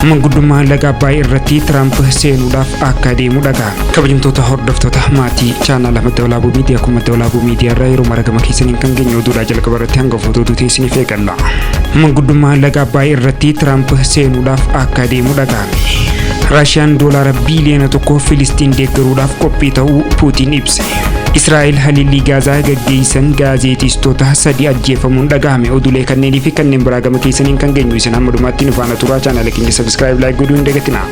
Manguddummaa laga Abbaay irratti Tiraamp seenuudhaaf akka deemu dhagaa. Kabajamtoota hordoftoota maatii chaanala Madda Walaabuu Miidiyaa kun Madda Walaabuu Miidiyaa irraa yeroo mara gama keessaniin kan geenye oduudhaa jalqaba irratti hanga footootu teessiniif eegalla. Manguddummaa laga Abbaay irratti Tiraamp seenuudhaaf akka deemu dhagaame. Raashiyaan doolaara biiliyoona 1 Filistiin deeggaruudhaaf qophii ta'uu Puutiin ibse. Israa'el haliillii Gaazaa gaggeessan gaazexeessitoota 3 ajjeefamuun dhagahame. Oduulee kanneenii fi kanneen biraa gama keessaniin kan geenyu isin hamma dhumaatti nu faana turaa. Chaanala keenya subscribe, like godhuu hin dagatinaa.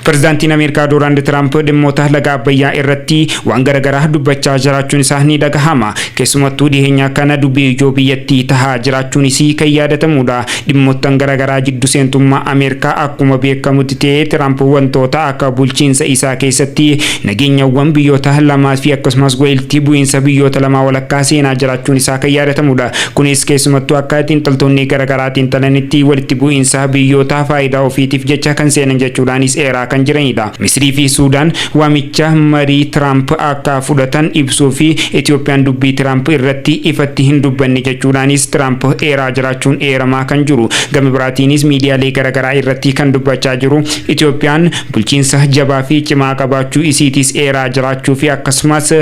Pirezidaantiin Ameerikaa Doonaald Tiraamp dhimmoota laga Abbayyaa irratti waan garaagaraa dubbachaa jiraachuun isaa ni dhagahama. Keessumattuu dhiyeenya kana dubbii ijoo biyyattii tahaa jiraachuun isii kan yaadatamudha. Dhimmoota garaagaraa jiddu seentummaa Ameerikaa akkuma beekamutti ta'ee Tiraamp wantoota akka bulchiinsa isaa keessatti nageenyawwan biyyoota lamaa fi akkasumas walitti bu'iinsa biyyoota lamaa walakkaa seenaa jiraachuun isaa kan yaadatamudha. Kunis keessumattuu akka xiinxaltoonni garaagaraa xiinxalanitti walitti bu'iinsa biyyoota faayidaa ofiitiif jecha kan seenan jechuudhaanis eeraa kan jiranidha. Misrii fi Suudaan waamicha marii Tiraamp akka fudhatan ibsuu fi Itoophiyaan dubbii Tiraamp irratti ifatti hin dubbanne jechuudhaanis Tiraamp eeraa jiraachuun eeramaa kan jiru. Gama biraatiinis miidiyaalee garaagaraa irratti kan dubbachaa jiru. Itoophiyaan bulchiinsa jabaa fi cimaa qabaachuu isiitis eeraa jiraachuu fi akkasumas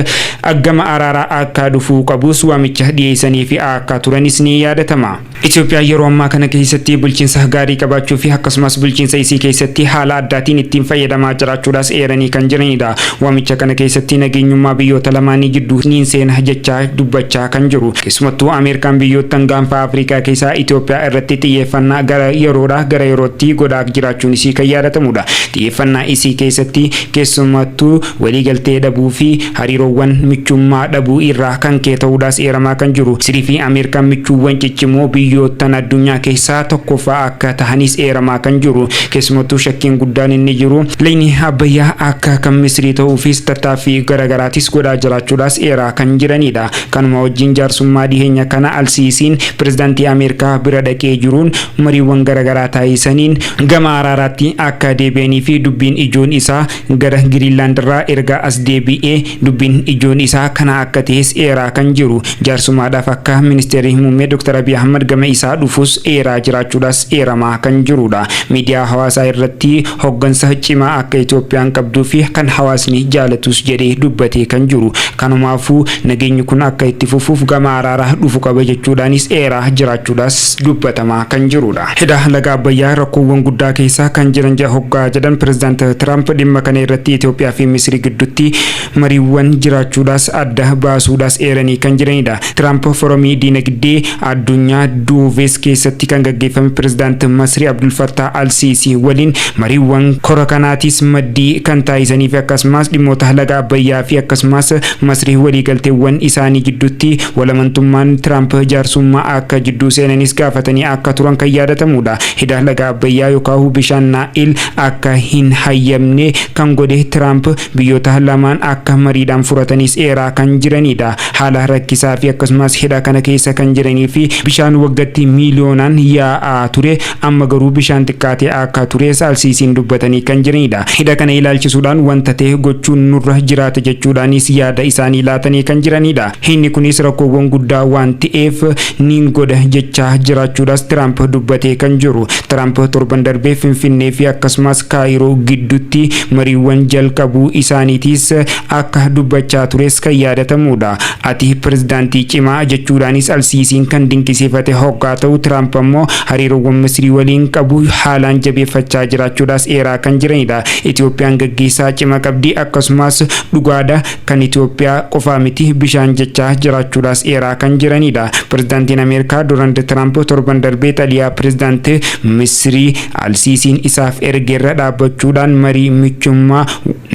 gama araaraa akka dhufuu qabus waamicha dhiyeessanii fi akka turanis ni yaadatama. Itoophiyaan yeroo ammaa kana keessatti bulchiinsa gaarii qabaachuu fi akkasumas bulchiinsa isii keessatti haala addaatiin ittiin fayyadamaa jiraachuudhaas eeranii kan jiranidha. Waamicha kana keessatti nageenyummaa biyyoota lamaanii gidduu niin seena jechaa dubbachaa kan jiru. Keessumattuu Ameerikaan biyyoota gaanfa Afrikaa keessaa Itoophiyaa irratti xiyyeeffannaa gara yerootti godhaa jiraachuun isii kan yaadatamudha. Xiyyeeffannaa isii keessatti keessumattuu waliigaltee dhabuu fi hariiroowwan michummaa dhabuu irraa kan ka'e ta'uudhaas eeramaa kan jiru. Misrii fi Ameerikaan michuuwwan ciccimoo biyyoota addunyaa keessaa tokkoffaa akka tahanis eeramaa kan jiru. Keessumattuu shakkiin guddaan inni jiru lagni Abbayyaa akka kan Misrii ta'uufis tattaaffii garaagaraatis godhaa jiraachuudhaas eeraa kan jiranidha. Kanuma wajjin jaarsummaa dhiheenya kana Alsiisiin pirezidaantii Ameerikaa bira dhaqee jiruun mariiwwan garaagaraa taasisaniin gama araaraatti akka deebi'anii fi dubbiin ijoon isaa gara Giriinlaand irraa erga as deebi'ee dubbiin ijoon isaa kana akka ta'es eeraa kan jiru. Jaarsummaadhaaf akka ministeerri muummee Dr. Abiy Ahmad gama isaa dhufus eeraa jiraachuudhaas eeramaa kan jirudha. Miidiyaa hawaasaa irratti hoggansa cimaa akka Itoophiyaan qabduu fi kan hawaasni jaalatus jedhee dubbatee kan jiru. Kanumaafuu nageenyi kun akka itti fufuuf gama araaraa dhufu qaba jechuudhaanis eeraa jiraachuudhaas dubbatamaa kan jirudha. Hidha laga Abbayyaa rakkoowwan guddaa keessaa kan jiran hoggaa jedhan pirezidaant Tiraamp dhimma kana irratti Itoophiyaa fi Misrii gidduutti mariiwwan jiraachuudhaas adda baasuudhaas eeranii kan jiranidha. Tiraamp foromii diinagdee addunyaa Duuvees keessatti kan gaggeeffame pirezidaant Misrii Abdul Fattah Al-Siisii waliin mariiwwan kora kanaatis maddii kan taasisanii fi akkasumas dhimmoota laga Abbayyaa fi akkasumas Misrii waliigalteewwan isaanii gidduutti walamantummaan Tiraamp jaarsummaa akka jidduu seenanis gaafatanii akka turan kan yaadatamudha. Hidha laga Abbayyaa yookaan bishaan Naa'il akka hin hayyamne kan godhe Tiraamp biyyoota lamaan akka mariidhaan furatanis eeraa kan jiranidha. Haala rakkisaa fi akkasumas hidha kana keessa kan jiranii fi bishaan waggaatti miiliyoonaan yaa'aa ture amma garuu bishaan xiqqaatee akka tures Alsiisiin dubbatanii kan jiranidha. Hidha kana ilaalchisuudhaan wanta ta'e gochuun nurra jiraata jechuudhaanis yaada isaanii laatanii kan jiranidha. Hidhi kunis rakkoowwan guddaa waan ta'eef niin godha jechaa jiraachuudhaas Tiraamp dubbatee kan jiru. Tiraamp torban darbee Finfinnee fi akkasumas Kaayiroo gidduutti mariiwwan jalqabuu isaaniitis akka dubbachaa tures kan yaadatamudha. Ati pirezidaantii cimaa jechuudhaanis Alsiisiin kan dinqisiifate hoggaa ta'u Tiraamp ammoo hariiroowwan Misrii waliin qabu haalaan jabeeffachaa jiraachuudhaas eeraa kan jiranidha. Itoophiyaan gaggeessaa cimaa qabdi akkasumas dhugaadha kan Itoophiyaa qofaa miti bishaan jechaa jiraachuudhaas eeraa kan jiranidha. Pirezidaantiin Ameerikaa Doonaald Tiraamp torban darbee xaliyaa pirezidaantii Misrii Alsiisiin isaaf ergeerra dhaabbachuudhaan marii michummaa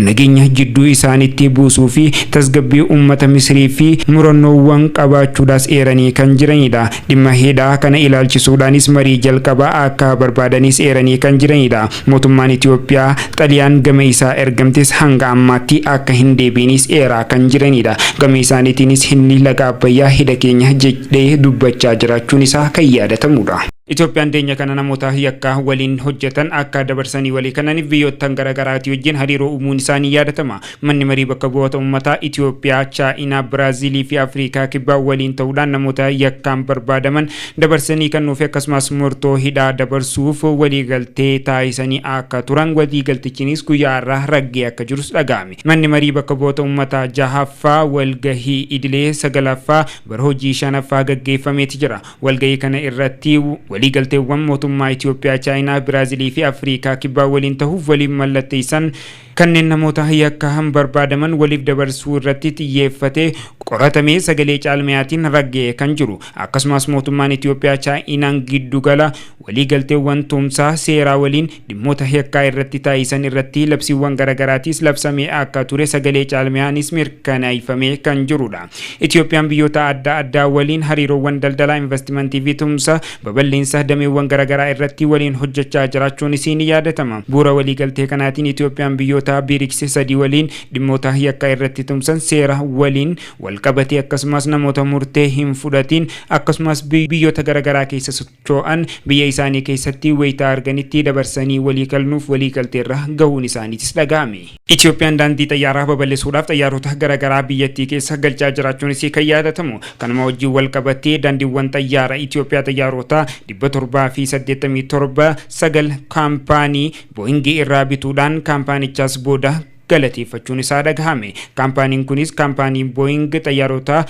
nageenya jidduu isaaniitti buusuu fi tasgabbii uummata Misrii fi murannoowwan qabaachuudhaas eeranii kan jiranidha. Dhimma hidhaa kana ilaalchisuudhaanis marii jalqabaa akka barbaadanis eeranii kan jiranidha. Mootummaan Itoophiyaa xaliyaan gama isaa ergamtes hanga ammaatti akka hin deebiinis eeraa kan jiranidha. Gama isaaniitiinis hidhi laga Abbayyaa hidha keenya jedhee dubbachaa jiraachuun isaa kan yaadatamudha. Itoophiyaan deenya kana namoota yakka waliin hojjetan akka dabarsanii walii kananiif biyyoottan garaagaraatii wajjin hariiroo uumuun isaanii yaadatama. Manni marii bakka bu'oota uummataa Itoophiyaa, Chaayinaa, Biraazilii fi Afrikaa kibbaa waliin ta'uudhaan namoota yakkaan barbaadaman dabarsanii kennuuf akkasumas murtoo hidhaa dabarsuuf waliigaltee taasisanii akka turan waliigaltichinis guyyaa irraa raggee akka jirus dhaga'ame. Manni marii bakka bu'oota uummataa jahaffaa walgahii idilee sagalaffaa bara hojii shanaffaa gaggeeffameeti jira. Walgahii kana irratti waliigalteewwan mootummaa Itoophiyaa, Chaayinaa, Biraazilii fi Afrikaa kibbaa waliin ta'uuf waliin mallatteessan kanneen namoota yakkaan barbaadaman waliif dabarsuu irratti xiyyeeffatee qoratamee sagalee caalmayaatiin raggee kan jiru. Akkasumas mootummaan Itoophiyaa, Chaayinaan giddugala waliigalteewwan tumsaa seeraa waliin dhimmoota yakkaa irratti taasisan irratti labsiiwwan garaagaraatis labsamee akka ture sagalee caalmayaanis mirkanaa'ifamee kan jirudha. Itoophiyaan biyyoota adda addaa waliin hariiroowwan daldalaa, investimentii fi tumsa babal'insa dameewwan garaagaraa irratti waliin hojjechaa jiraachuun isiin yaadatama. Bu'uura waliigaltee kanaatiin Itoophiyaan biyyoota BRICS sadii waliin dhimmoota yakkaa irratti tumsan seera waliin walqabatee akkasumas namoota murtee hin fudhatiin akkasumas biyyoota garaagaraa keessa socho'an biyya isaanii keessatti wayitaa arganitti dabarsanii walii kalnuuf waliigalteerra gahuun isaaniitis dhaga'ame. Itoophiyaan daandii xayyaaraa babal'isuudhaaf xayyaarota garaagaraa biyyattii keessa galchaa jiraachuun isii kan yaadatamu. Kanuma wajjin walqabatee daandiiwwan xayyaara Itoophiyaa xayyaarota 787 sagal kaampaanii Boeingii irraa bituudhaan kaampaanichaas booda galateeffachuun isaa dhagahame. Kaampaaniin kunis kaampaanii Boeing xayyaarota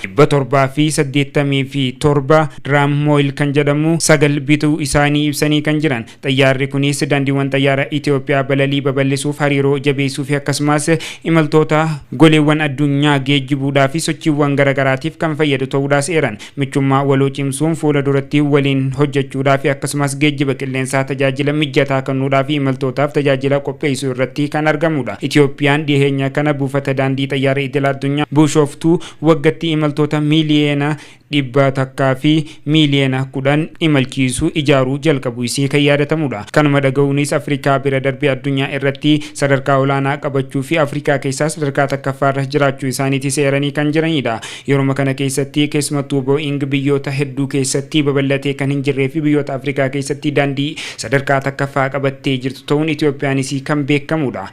787 Dramoil kan jedhamu sagal bituu isaanii ibsanii kan jiran. Xayyaarri kunis daandiiwwan xayyaara Itoophiyaa balalii babal'isuuf hariiroo jabeessuu fi akkasumas imaltoota goleewwan addunyaa geejjibuudhaa fi sochiiwwan garaagaraatiif kan fayyadu ta'uudhaas eeran. Michummaa waloo cimsuun fuula duratti waliin hojjechuudhaa fi akkasumas geejjiba qilleensaa tajaajila mijataa kennuudhaa fi imaltootaaf tajaajila qopheessuu irratti kan argamudha. Itoophiyaan dhiheenya kana buufata daandii xayyaara idil addunyaa Bushoftuu waggaatti imaltoota miiliyoona 100 fi miiliyoona 10 imalchiisuu ijaaruu jalqabuu isii kan yaadatamudha. Kanuma dhaga'uunis Afrikaa bira darbee addunyaa irratti sadarkaa olaanaa qabachuu fi Afrikaa keessaa sadarkaa tokkoffaarra jiraachuu isaaniitti seeranii kan jiranidha. Yeroo kana keessatti keessumattuu Boeing biyyoota hedduu keessatti babal'atee kan hin jirree fi biyyoota Afrikaa keessatti daandii sadarkaa tokkoffaa qabattee jirtu ta'uun Itoophiyaan isii kan beekamudha.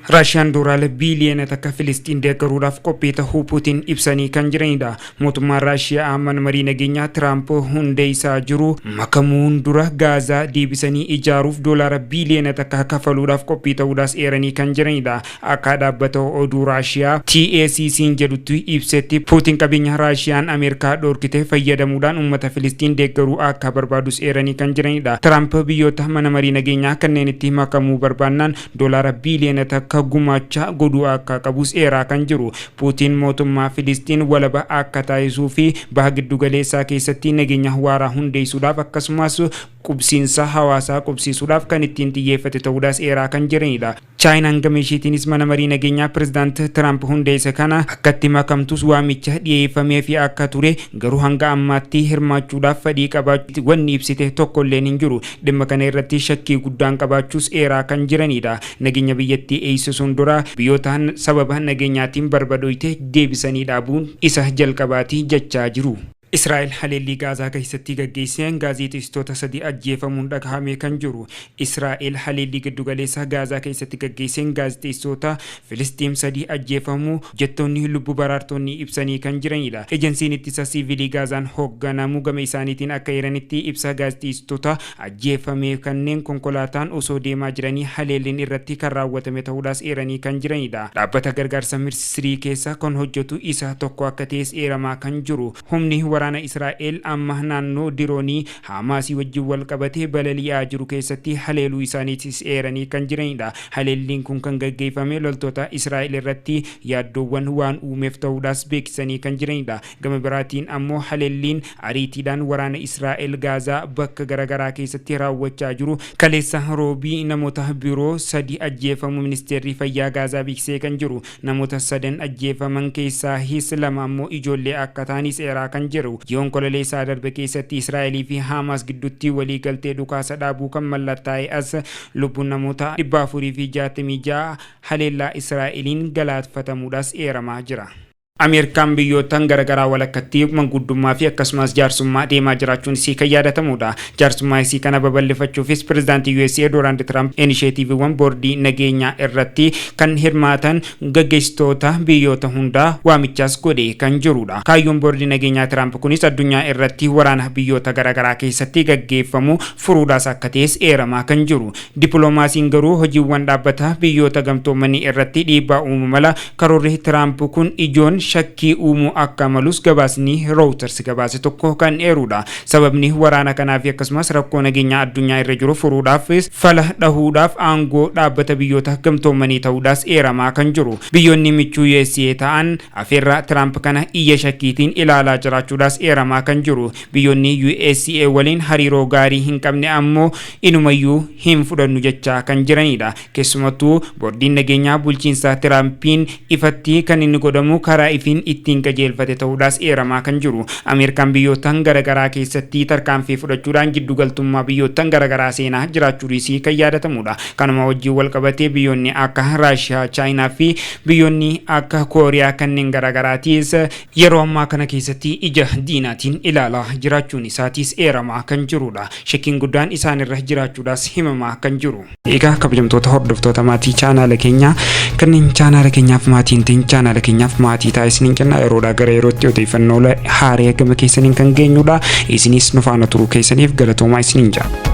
Raashiyaan doolaara biiliyoona takka Filistiin deeggaruudhaaf qophii ta'uu Puutiin ibsanii kan jiranidha. Mootummaan Raashiyaa mana marii nageenyaa Tiraamp hundeessaa jiru makamuun dura Gaazaa deebisanii ijaaruuf doolaara biiliyoona takka kafaluudhaaf qophii ta'uudhaas eeranii kan jiranidha. Akka dhaabbata oduu Raashiyaa TACC'n jedhutti ibsetti Puutiin qabeenya Raashiyaan Ameerikaa dhorkite fayyadamuudhaan uummata Filistiin deeggaruu akka barbaadus eeranii kan jiranidha. Tiraamp biyyoota mana marii nageenyaa kanneen itti makamuu barbaannaan doolaara biiliyoona takka gumacha godhuu akka qabus eeraa kan jiru. Puutiin mootummaa Filistiin walaba akka taasisuu fi baha giddu galeessaa keessatti nageenya waaraa hundeessuudhaaf akkasumas qubsiinsa hawaasaa qubsiisuudhaaf kan ittiin xiyyeeffate ta'uudhaas eeraa kan jiranidha. Chaayinaan gama isheetiinis mana marii nageenyaa pirezidaant Tiraamp hundeesse kana akkatti makamtus waamicha dhiyeeffamee fi akka ture garuu hanga ammaatti hirmaachuudhaaf fedhii qabaachuu wanni ibsite tokkollee hin jiru. Dhimma kana irratti shakkii guddaan qabaachuus eeraa kan jiranidha. Nageenya biyyattii eegsisuun dura biyyootaan sababa nageenyaatiin barbaadoyte deebisanii dhaabuun isa jalqabaati jechaa jiru. Israa'el haleellii Gaazaa keessatti gaggeesseen gaazexeessitoota 3 ajjeefamuun dhagahame kan jiru. Israa'el haleellii giddugaleessa Gaazaa keessatti gaggeesseen gaazexeessitoota Filistiin 3 ajjeefamuu jettoonni lubbu baraartonni ibsanii kan jiranidha. Ejensiin ittisa siivilii Gaazaan hoogganamu gama isaaniitiin akka eeranitti ibsa gaazexeessitoota ajjeefame kanneen konkolaataan osoo deemaa jiranii haleelliin irratti kan raawwatame ta'uudhaas eeranii kan jiranidha. Dhaabbata gargaarsa Misrii keessa kan hojjetu isa tokko akka ta'es eeramaa kan jiru. Humni waraana Israa'el amma naannoo diroonii Hamaasii wajjin wal qabatee balali'aa jiru keessatti haleeluu isaaniitis eeranii kan jiranidha. Haleelliin kun kan gaggeeffame loltoota Israa'el irratti yaaddoowwan waan uumeef ta'uudhaas beeksisanii kan jiranidha. Gama biraatiin ammoo haleelliin ariitiidhaan waraana Israa'el Gaazaa bakka garaagaraa keessatti raawwachaa jiru. Kaleessa roobii namoota biroo 3 ajjeefamuu ministeerri fayyaa Gaazaa beeksisee kan jiru. Namoota 3 ajjeefaman keessaa 2 ammoo ijoollee akka ta'anis eeraa kan jiru. Yoon kololeessaa darbe keessatti Israa'elii fi Hamaas gidduutti waliigaltee dhukaasa dhaabuu kan mallattaa'e as lubbuun namoota 466 haleellaa Israa'eliin galaafatamuudhaas eeramaa jira. Ameerikaan biyyoota garaagaraa walakkatti manguddummaa fi akkasumas jaarsummaa deemaa jiraachuun isii kan yaadatamudha. Jaarsummaa isii kana babal'ifachuufis pirezidaantii USA Donald Trump inishiyetiiviiwwan boordii nageenyaa irratti kan hirmaatan gaggeessitoota biyyoota hundaa waamichaas godhee kan jirudha. Kaayyoon boordii nageenyaa Trump kunis addunyaa irratti waraana biyyoota garaagaraa keessatti gaggeeffamu furuudhaas akka ta'es eeramaa kan jiru. Dippiloomaasiin garuu hojiiwwan dhaabbata biyyoota gamtoomanii irratti dhiibbaa uumuu mala karoorri Trump kun ijoon shakkii uumuu akka malus gabaasni Reuters gabaase tokko kan eerudha. Sababni waraana kanaaf akkasumas rakkoo nageenyaa addunyaa irra jiru furuudhaaf fala dhahuudhaaf aangoo dhaabbata biyyoota gamtoomanii ta'uudhaas eeramaa kan jiru. Biyyoonni michuu USA ta'an afeerraa Trump kana iyya shakkiitiin ilaalaa jiraachuudhaas eeramaa kan jiru. Biyyoonni USA waliin hariiroo gaarii hin qabne ammoo inumayyuu hin fudhannu jechaa kan jiranidha. Keessumattuu boordiin nageenyaa bulchiinsa Trumpiin ifatti kan inni godhamu karaa ifin ittiin qajeelfate ta'uudhaas eeramaa kan jiru. Ameerikaan biyyoota garaagaraa keessatti tarkaanfii fudhachuudhaan giddugaltummaa biyyoota garaagaraa seenaa jiraachuu isii kan yaadatamudha. Kanuma wajjin wal qabatee biyyoonni akka Raashiyaa, Chaayinaa fi biyyoonni akka Kooriyaa kanneen garaagaraatiis yeroo ammaa kana keessatti ija diinaatiin ilaalaa jiraachuun isaatis eeramaa kan jirudha. Shakkiin guddaan isaan irra jiraachuudhaas himamaa kan jiru. Egaa kabajamtoota hordoftoota maatii chaanaala keenyaa kanneen chaanaala keenyaaf maatiin ta'in chaanaala keenyaaf maatii taasisaniin kennaa yeroodhaa gara yerootti odeeffannoo haaraa gama keessaniin kan geenyudha. Isinis nu faana turuu keessaniif galatoomaa isiniin jedha.